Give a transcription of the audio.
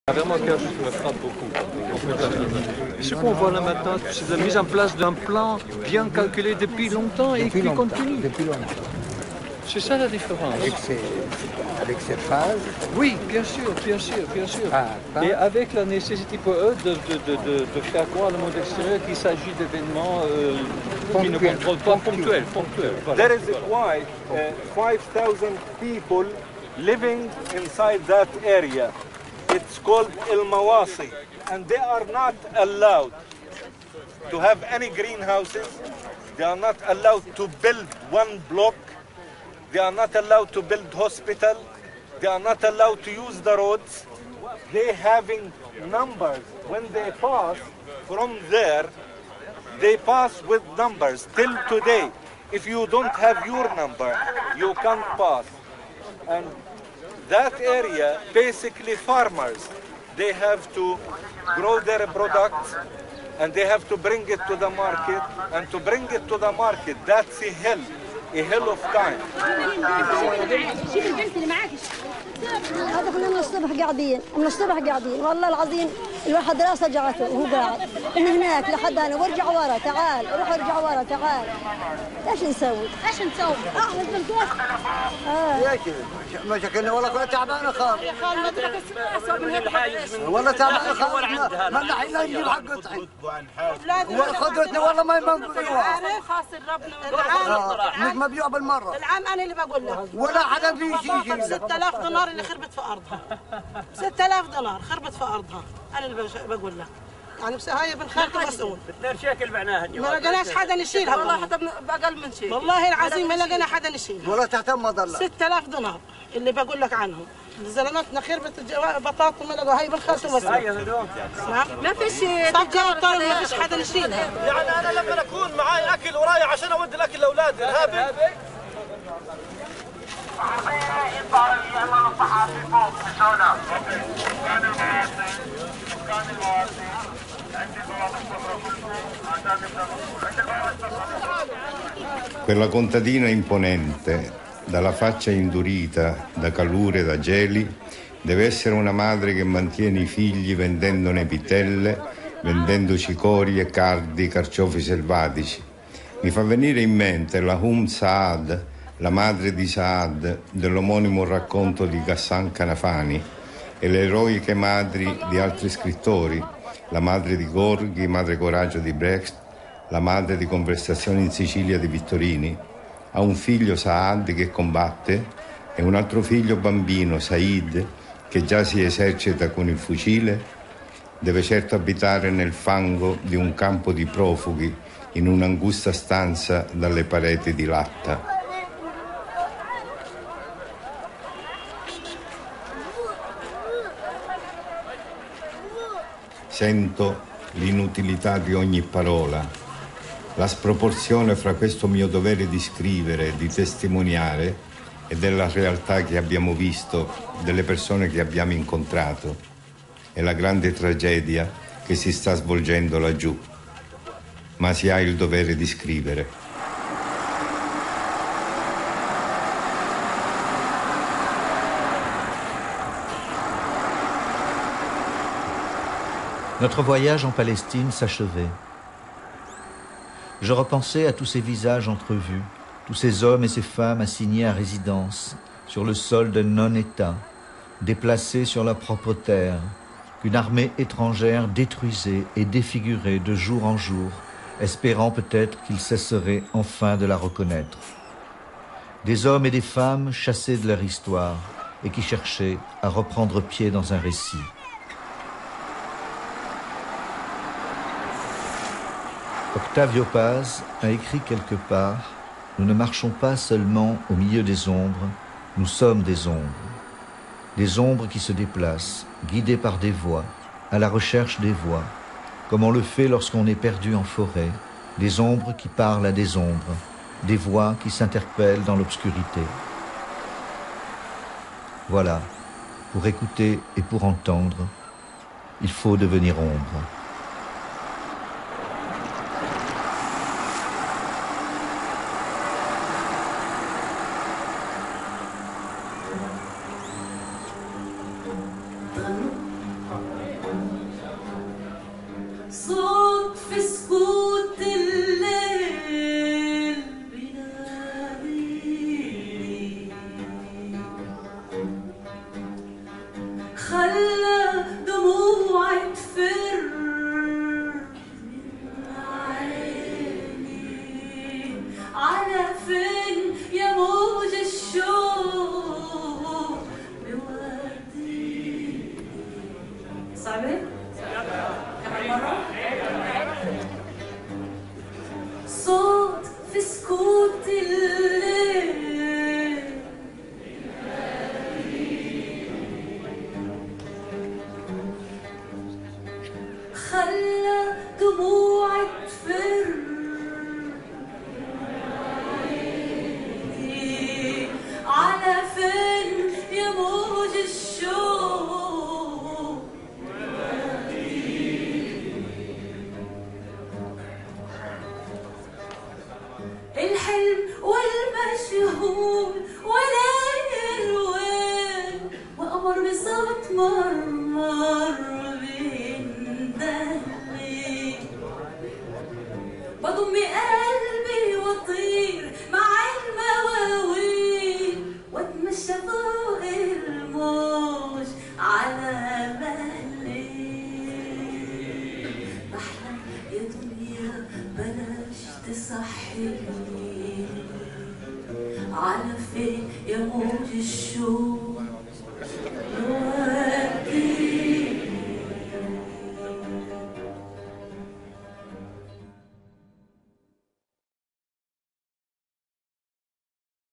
Vraiment quelque chose qui me frappe beaucoup. Ce qu'on voit là maintenant, c'est la mise en place d'un plan bien calculé depuis longtemps et qui continue. Depuis longtemps. C'est ça la différence. Avec ces phases. Oui, bien sûr, bien sûr, bien sûr. Et avec la nécessité pour eux de faire croire le monde extérieur qu'il s'agit d'événements qui ne contrôlent pas ponctuels. There is why 5,000 people living inside that area. It's called El Mawasi, and they are not allowed to have any greenhouses. They are not allowed to build one block. They are not allowed to build hospital. They are not allowed to use the roads. They having numbers. When they pass from there, they pass with numbers. Till today, if you don't have your number, you can't pass. And that area, basically farmers, they have to grow their products and they have to bring it to the market. And to bring it to the market, that's a hill of time. هذا كنا من الصبح قاعدين والله العظيم الواحد راسه جعته وهو قاعد من هناك لحد هنا وارجع ورا تعال روح ارجع ورا تعال ايش نسوي؟ احلف بالكيف ما شكلنا والله كنا تعبانه خالص يا خال ما ادرك اسوء من هيك والله تعبانه خالص ما لحقنا نجيب حق قطعي خضرتنا والله ما نقولوها خاص ربنا مش مبيوع بالمره العام انا اللي بقول لك ولا حدا في شيء 6000 دينار اللي خربت في ارضها 6000 دينار خربت في ارضها انا اللي بقول لك يعني بس هاي بن خالتي مسؤول 2 شيكل بعناها ما لقيناش حدا نشيلها والله حتى باقل من شيء والله العظيم ما لقينا حدا نشيلها ولا تهتم مظله 6000 دينار اللي بقول لك عنهم زلمتنا خربت بطاطا ما لقوا هاي بن خالتي مسؤول ما فيش سكر الطاوله ما فيش حدا نشيلها يعني انا لما اكون معي اكل وراي عشان اودي الاكل لاولادي ارهابي Quella contadina imponente, dalla faccia indurita da calure e da geli, deve essere una madre che mantiene i figli vendendone vitelle, vendendo cicorie, cardi, carciofi selvatici. Mi fa venire in mente la Saad, la madre di Saad, dell'omonimo racconto di Ghassan Kanafani, e le eroiche madri di altri scrittori, la madre di Gorghi, madre coraggio di Brecht, la madre di Conversazioni in Sicilia di Vittorini. Ha un figlio, Saad, che combatte, e un altro figlio bambino, Said, che già si esercita con il fucile. Deve certo abitare nel fango di un campo di profughi, in un'angusta stanza dalle pareti di latta. Sento l'inutilità di ogni parola, la sproporzione fra questo mio dovere di scrivere, di testimoniare, e della realtà che abbiamo visto, delle persone che abbiamo incontrato, e la grande tragedia che si sta svolgendo laggiù. Ma si ha il dovere di scrivere. Notre voyage en Palestine s'achevait. Je repensais à tous ces visages entrevus, tous ces hommes et ces femmes assignés à résidence, sur le sol d'un non-État, déplacés sur leur propre terre, qu'une armée étrangère détruisait et défigurait de jour en jour, espérant peut-être qu'ils cesseraient enfin de la reconnaître. Des hommes et des femmes chassés de leur histoire et qui cherchaient à reprendre pied dans un récit. Octavio Paz a écrit quelque part « Nous ne marchons pas seulement au milieu des ombres, nous sommes des ombres. Des ombres qui se déplacent, guidées par des voix, à la recherche des voix, comme on le fait lorsqu'on est perdu en forêt, des ombres qui parlent à des ombres, des voix qui s'interpellent dans l'obscurité. » Voilà, pour écouter et pour entendre, il faut devenir ombre. خلى دموعي تفر من عيني على فين يا موج الشوق بوديني. صعبة؟ كمان مرة؟ صوت في سكوت الليل خلى دموعي تفر على فين يا موج الشوق. الحلم والمشهور وليل وين وقمر بصوت مرمر بيندهلي بضم قلبي وطير مع المواويل واتمشى فوق الموج على مهلي. بحلم يا دنيا بلاش تصحيني على فين يا موج الشوق